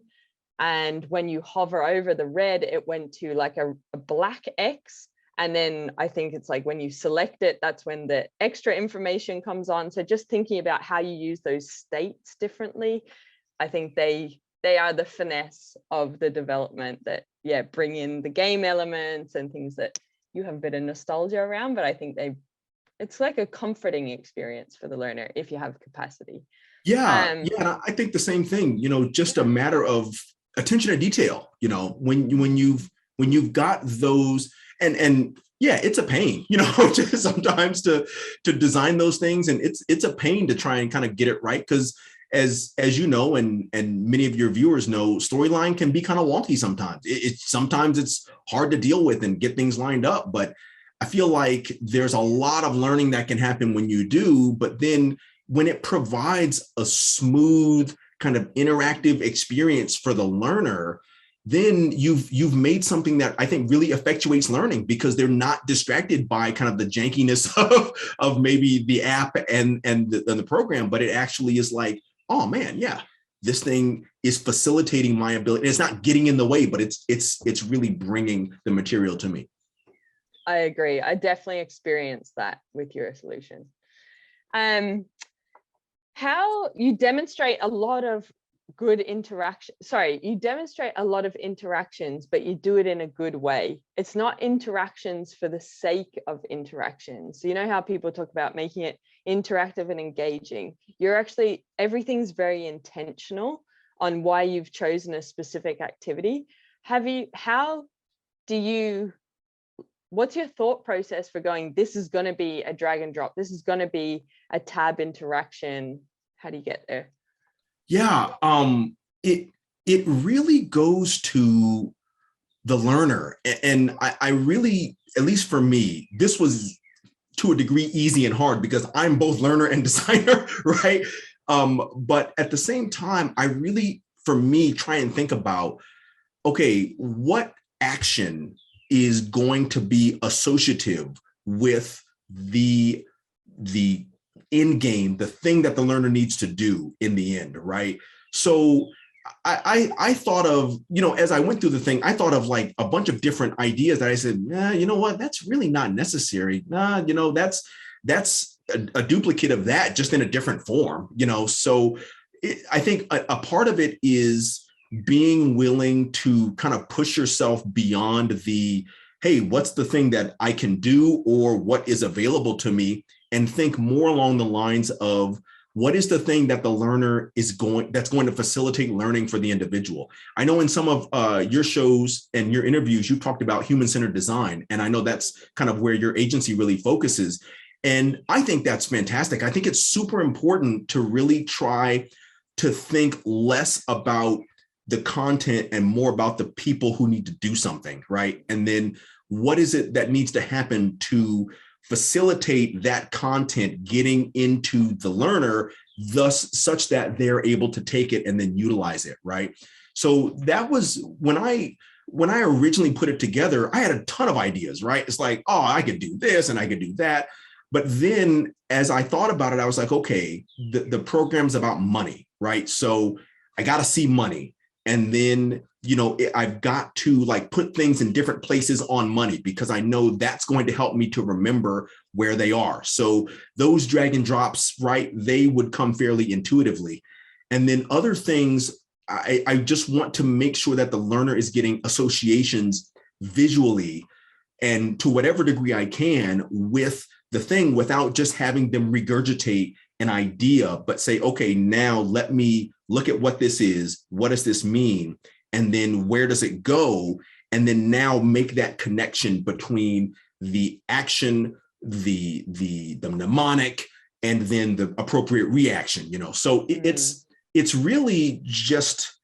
and when you hover over the red, it went to like a black X. And then I think it's like when you select it, that's when the extra information comes on. So just thinking about how you use those states differently, I think they are the finesse of the development that, yeah, bring in the game elements and things that you have a bit of nostalgia around. But I think it's like a comforting experience for the learner if you have capacity. Yeah. Yeah. And I think the same thing, just a matter of attention to detail, when you've got those, and yeah, it's a pain, just sometimes to design those things. And it's a pain to try and kind of get it right. Because as you know, and many of your viewers know, storyline can be kind of wonky sometimes. Sometimes it's hard to deal with and get things lined up. But I feel like there's a lot of learning that can happen when you do, but then when it provides a smooth kind of interactive experience for the learner, then you've made something that I think really effectuates learning, because they're not distracted by kind of the jankiness of maybe the app and the program, but it actually is like, oh man, yeah, this thing is facilitating my ability. It's not getting in the way, but it's really bringing the material to me. I agree. I definitely experienced that with your solution. How you demonstrate a lot of good interaction. Sorry, you demonstrate a lot of interactions, but you do it in a good way. It's not interactions for the sake of interactions. So you know how people talk about making it interactive and engaging. Everything's very intentional on why you've chosen a specific activity. What's your thought process for going, this is going to be a drag and drop, this is going to be a tab interaction? How do you get there? Yeah, it really goes to the learner. And I really, at least for me, this was to a degree easy and hard because I'm both learner and designer, right? But at the same time, I really, for me, try and think about, okay, what action is going to be associative with the end game, the thing that the learner needs to do in the end, right? So I thought of, as I went through the thing, I thought of like a bunch of different ideas that I said, you know what, that's really not necessary. That's a duplicate of that, just in a different form, So I think a part of it is being willing to kind of push yourself beyond the, hey, what's the thing that I can do or what is available to me, and think more along the lines of what is the thing that the learner that's going to facilitate learning for the individual. I know in some of your shows and your interviews, you've talked about human-centered design, and I know that's kind of where your agency really focuses. And I think that's fantastic. I think it's super important to really try to think less about the content and more about the people who need to do something, right? And then what is it that needs to happen to facilitate that content getting into the learner, thus such that they're able to take it and then utilize it, right? So that was when I originally put it together, I had a ton of ideas, right? It's like, oh, I could do this and I could do that. But then as I thought about it, I was like, okay, the program's about money, right? So I got to see money. And then, I've got to like put things in different places on money, because I know that's going to help me to remember where they are. So those drag and drops, right, they would come fairly intuitively. And then other things, I just want to make sure that the learner is getting associations visually and to whatever degree I can with the thing, without just having them regurgitate an idea, but say, okay, now let me look at what this is. What does this mean? And then where does it go? And then now make that connection between the action, the mnemonic, and then the appropriate reaction, So it's really just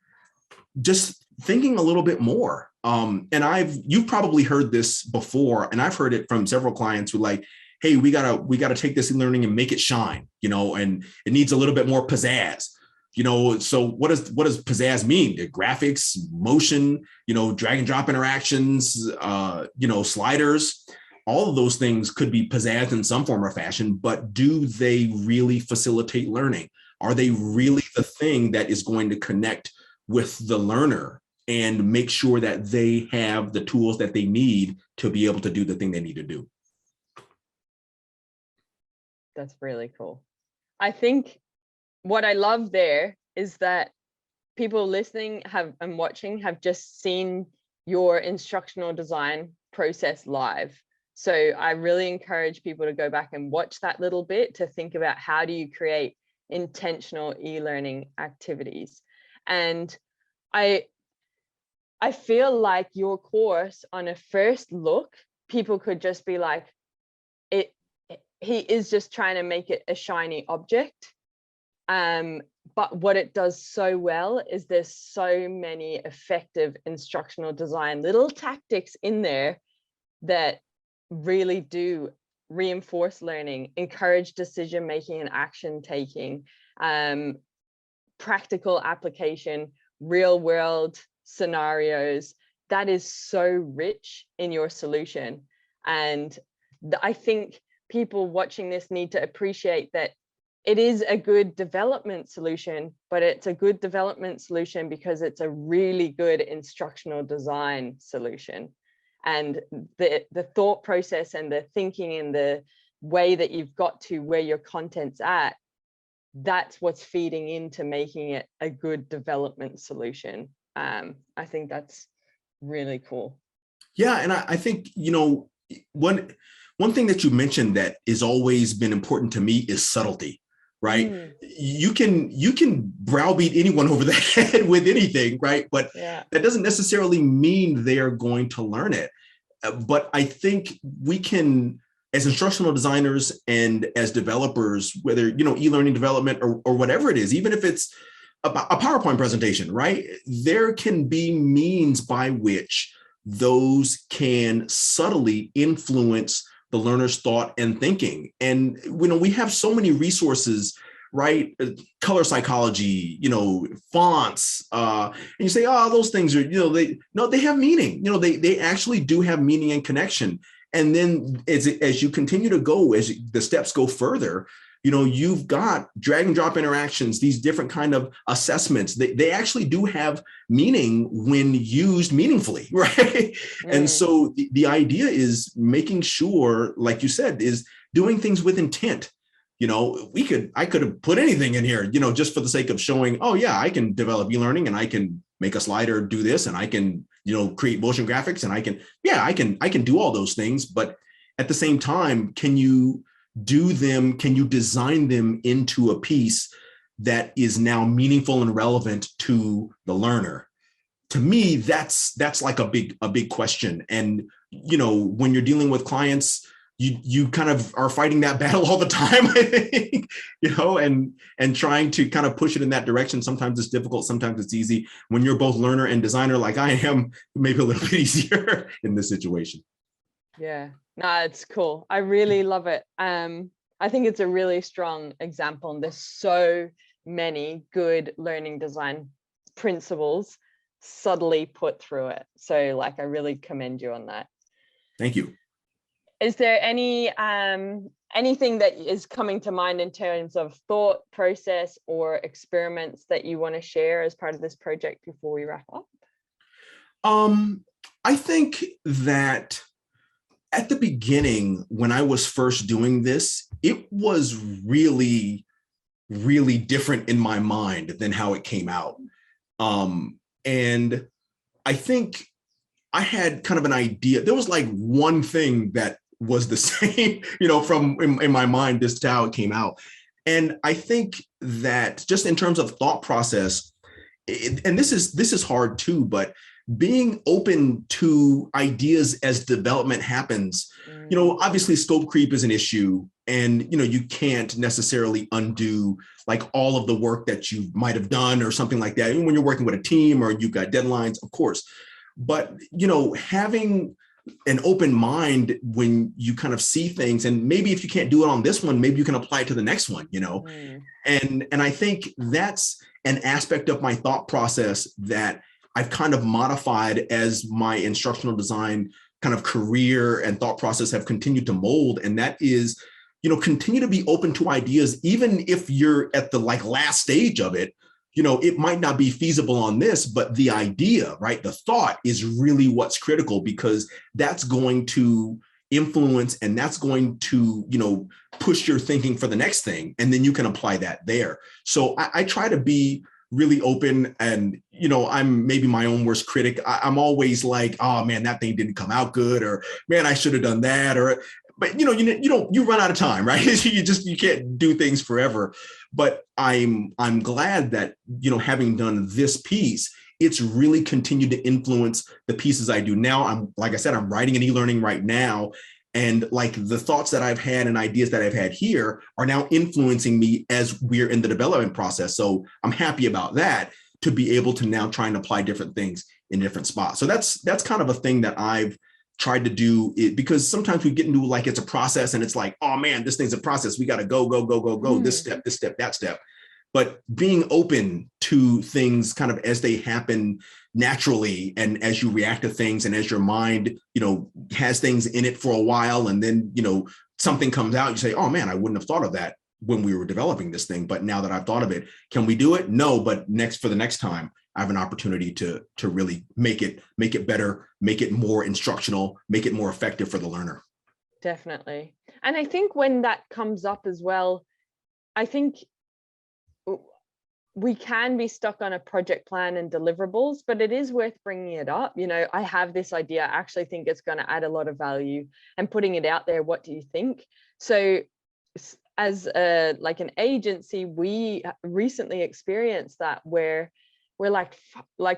thinking a little bit more. And you've probably heard this before, and I've heard it from several clients who like, hey, we gotta take this e-learning and make it shine, and it needs a little bit more pizzazz. So what does pizzazz mean? The graphics, motion, drag and drop interactions, sliders, all of those things could be pizzazz in some form or fashion, but do they really facilitate learning? Are they really the thing that is going to connect with the learner and make sure that they have the tools that they need to be able to do the thing they need to do? That's really cool. I think what I love there is that people listening and watching have just seen your instructional design process live. So I really encourage people to go back and watch that little bit to think about how do you create intentional e-learning activities. And I feel like your course, on a first look, people could just be like, he is just trying to make it a shiny object. But what it does so well is there's so many effective instructional design little tactics in there that really do reinforce learning, encourage decision making and action taking, practical application, real world scenarios. That is so rich in your solution. And I think people watching this need to appreciate that it is a good development solution, but it's a good development solution because it's a really good instructional design solution. And the thought process and the thinking and the way that you've got to where your content's at, that's what's feeding into making it a good development solution. I think that's really cool. Yeah, and I think, one thing that you mentioned that has always been important to me is subtlety, right? You can browbeat anyone over the head with anything, right? But that doesn't necessarily mean they're going to learn it. But I think we can, as instructional designers and as developers, whether, e-learning development or whatever it is, even if it's a PowerPoint presentation, right? There can be means by which those can subtly influence the learner's thought and thinking. And, we have so many resources, right? Color psychology, fonts, and you say, oh, those things are, they have meaning, they actually do have meaning and connection. And then as you continue to go, as the steps go further, you've got drag and drop interactions, these different kind of assessments. They actually do have meaning when used meaningfully, right? And so the idea is making sure, like you said, is doing things with intent. I could have put anything in here, just for the sake of showing, oh yeah, I can develop e-learning and I can make a slider do this and I can, create motion graphics and I can do all those things. But at the same time, can you design them into a piece that is now meaningful and relevant to the learner? To me, that's like a big question. And, when you're dealing with clients, you kind of are fighting that battle all the time, I think, and trying to kind of push it in that direction. Sometimes it's difficult, sometimes it's easy. When you're both learner and designer, like I am, maybe a little bit easier in this situation. Yeah, no, it's cool. I really love it. I think it's a really strong example, and there's so many good learning design principles subtly put through it. So I really commend you on that. Thank you. Is there anything that is coming to mind in terms of thought process or experiments that you want to share as part of this project before we wrap up? I think that at the beginning, when I was first doing this, it was really, really different in my mind than how it came out. And I think I had kind of an idea. There was like one thing that was the same, from in my mind, this is how it came out. And I think that just in terms of thought process, and this is hard too, but being open to ideas as development happens. Obviously scope creep is an issue, and you can't necessarily undo like all of the work that you might have done or something like that. Even when you're working with a team or you've got deadlines, of course. But having an open mind when you kind of see things, and maybe if you can't do it on this one, maybe you can apply it to the next one. And I think that's an aspect of my thought process that I've kind of modified as my instructional design kind of career and thought process have continued to mold. And that is, continue to be open to ideas, even if you're at the like last stage of it. It might not be feasible on this, but the idea, right? The thought is really what's critical, because that's going to influence and that's going to, push your thinking for the next thing. And then you can apply that there. So I try to be really open, and I'm maybe my own worst critic. I'm always like, oh man, that thing didn't come out good, or man, I should have done that, but you run out of time, right? you can't do things forever. But I'm glad that having done this piece, it's really continued to influence the pieces I do now. Like I said, I'm writing an e-learning right now. And like the thoughts that I've had and ideas that I've had here are now influencing me as we're in the development process. So I'm happy about that, to be able to now try and apply different things in different spots. So that's kind of a thing that I've tried to do, it because sometimes we get into like it's a process and it's like, oh man, this thing's a process. We got to go, this step, that step. But being open to things kind of as they happen naturally, and as you react to things, and as your mind, has things in it for a while, and then, something comes out, you say, oh man, I wouldn't have thought of that when we were developing this thing. But now that I've thought of it, can we do it? No, but for the next time, I have an opportunity to really make it better, make it more instructional, make it more effective for the learner. Definitely. And I think when that comes up as well, I think we can be stuck on a project plan and deliverables, but it is worth bringing it up. I have this idea, I actually think it's going to add a lot of value, and putting it out there. What do you think? So as like an agency, we recently experienced that, where we're like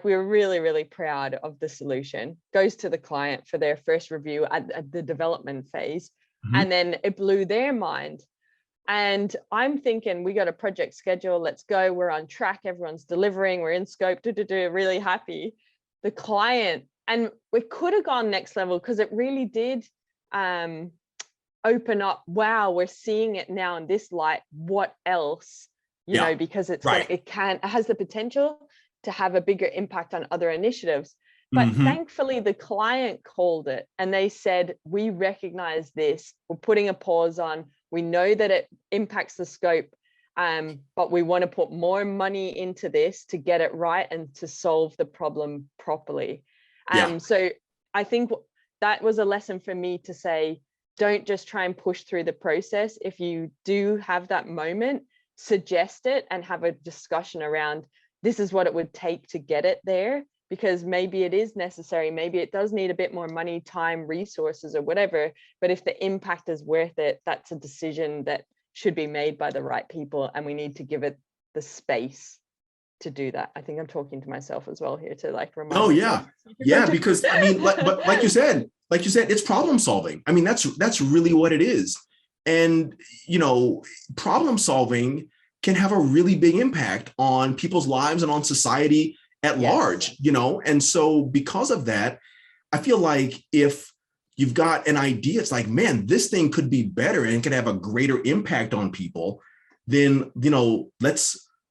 we're really, really proud of the solution, goes to the client for their first review at the development phase. And then it blew their mind. And I'm thinking, we got a project schedule, let's go, we're on track, everyone's delivering, we're in scope, really happy. The client, and we could have gone next level, because it really did open up, wow, we're seeing it now in this light, what else, because it's right. It has the potential to have a bigger impact on other initiatives. But thankfully the client called it, and they said, we recognize this, we're putting a pause on, we know that it impacts the scope, but we want to put more money into this to get it right and to solve the problem properly. So I think that was a lesson for me, to say, don't just try and push through the process. If you do have that moment, suggest it and have a discussion around, this is what it would take to get it there, because maybe it is necessary, maybe it does need a bit more money, time, resources, or whatever. But if the impact is worth it, that's a decision that should be made by the right people, and we need to give it the space to do that. I think I'm talking to myself as well here, to like remind myself. Because I mean, but like you said, it's problem solving. I mean, that's really what it is. And problem solving can have a really big impact on people's lives and on society at large, and so because of that, I feel like if you've got an idea, it's like, man, this thing could be better and could have a greater impact on people, then,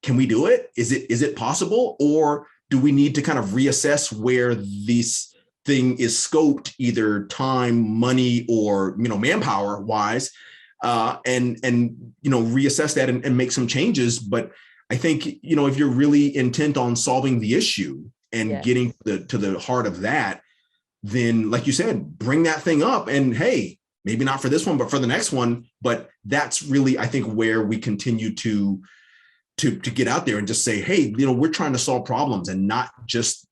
can we do it? Is it possible? Or do we need to kind of reassess where this thing is scoped, either time, money, or, manpower wise, and reassess that and make some changes. But I think, if you're really intent on solving the issue and getting to the heart of that, then like you said, bring that thing up, and hey, maybe not for this one, but for the next one. But that's really, I think, where we continue to get out there and just say, hey, we're trying to solve problems, and not just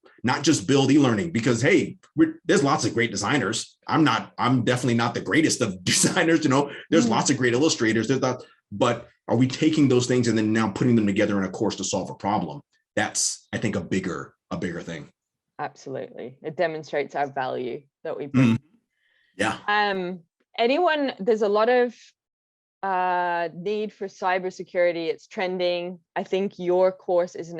build e-learning, because hey, there's lots of great designers. I'm definitely not the greatest of designers. There's lots of great illustrators. But are we taking those things and then now putting them together in a course to solve a problem? That's, I think, a bigger thing. Absolutely. It demonstrates our value that we bring. Yeah. There's a lot of need for cybersecurity. It's trending. I think your course is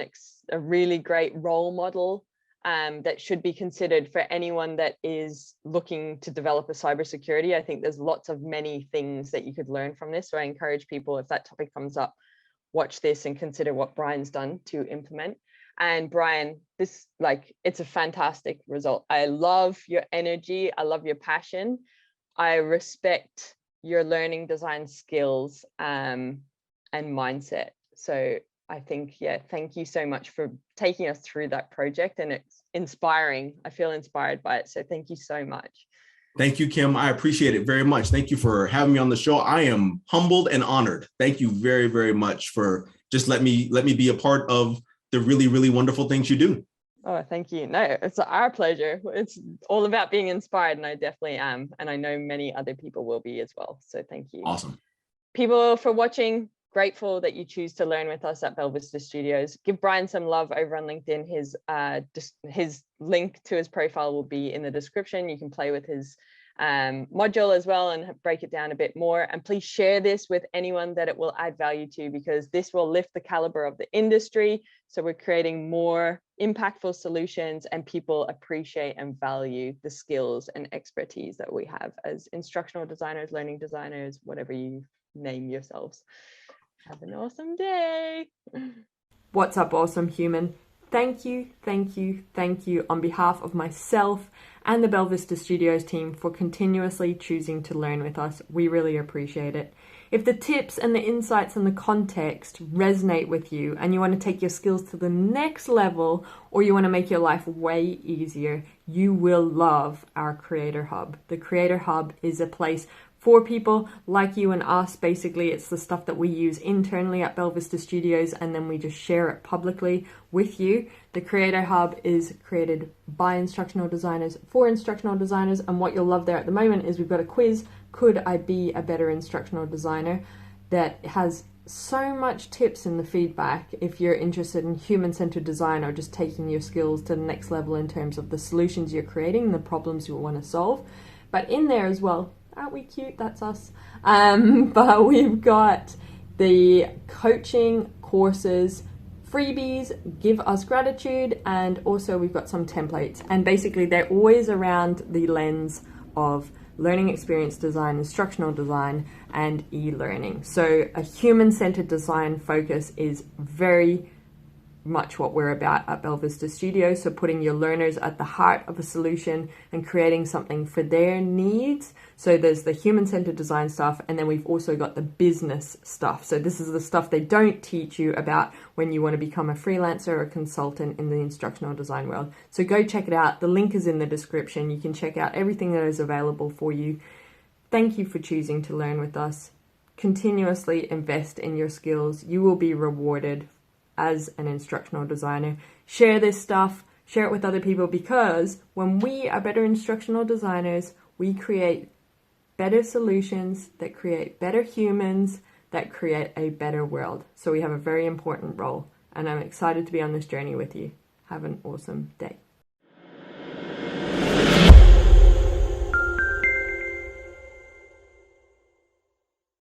a really great role model that should be considered for anyone that is looking to develop a cybersecurity. I think there's many things that you could learn from this. So I encourage people, if that topic comes up, watch this and consider what Brian's done to implement. And Brian, it's a fantastic result. I love your energy. I love your passion. I respect your learning design skills and mindset. So I think, thank you so much for taking us through that project, and it's inspiring. I feel inspired by it. So thank you so much. Thank you, Kim. I appreciate it very much. Thank you for having me on the show. I am humbled and honored. Thank you very, very much for just let me be a part of the really, really wonderful things you do. Oh, thank you. No, it's our pleasure. It's all about being inspired, and I definitely am. And I know many other people will be as well. So thank you. Awesome. People for watching. Grateful that you choose to learn with us at Belvista Studios. Give Brian some love over on LinkedIn. His link to his profile will be in the description. You can play with his module as well and break it down a bit more. And please share this with anyone that it will add value to, because this will lift the caliber of the industry. So we're creating more impactful solutions, and people appreciate and value the skills and expertise that we have as instructional designers, learning designers, whatever you name yourselves. Have an awesome day. What's up, awesome human? Thank you on behalf of myself and the Belvista Studios team for continuously choosing to learn with us. We really appreciate it. If the tips and the insights and the context resonate with you and you want to take your skills to the next level, or you want to make your life way easier, you will love our Creator Hub. The Creator Hub is a place for people like you and us. Basically, it's the stuff that we use internally at Belvista Studios, and then we just share it publicly with you. The Creator Hub is created by instructional designers for instructional designers, and what you'll love there at the moment is we've got a quiz, Could I Be a Better Instructional Designer?, that has so much tips in the feedback if you're interested in human-centered design or just taking your skills to the next level in terms of the solutions you're creating and the problems you want to solve. But in there as well, aren't we cute? That's us. But we've got the coaching courses, freebies, give us gratitude, and also we've got some templates. And basically they're always around the lens of learning experience design, instructional design, and e-learning. So a human-centered design focus is very much what we're about at Belvista Studios. So putting your learners at the heart of a solution and creating something for their needs. So there's the human-centered design stuff, and then we've also got the business stuff. So this is the stuff they don't teach you about when you want to become a freelancer or a consultant in the instructional design world. So go check it out. The link is in the description. You can check out everything that is available for you. Thank you for choosing to learn with us. Continuously invest in your skills. You will be rewarded as an instructional designer. Share this stuff, share it with other people, because when we are better instructional designers, we create better solutions that create better humans, that create a better world. So we have a very important role, and I'm excited to be on this journey with you. Have an awesome day.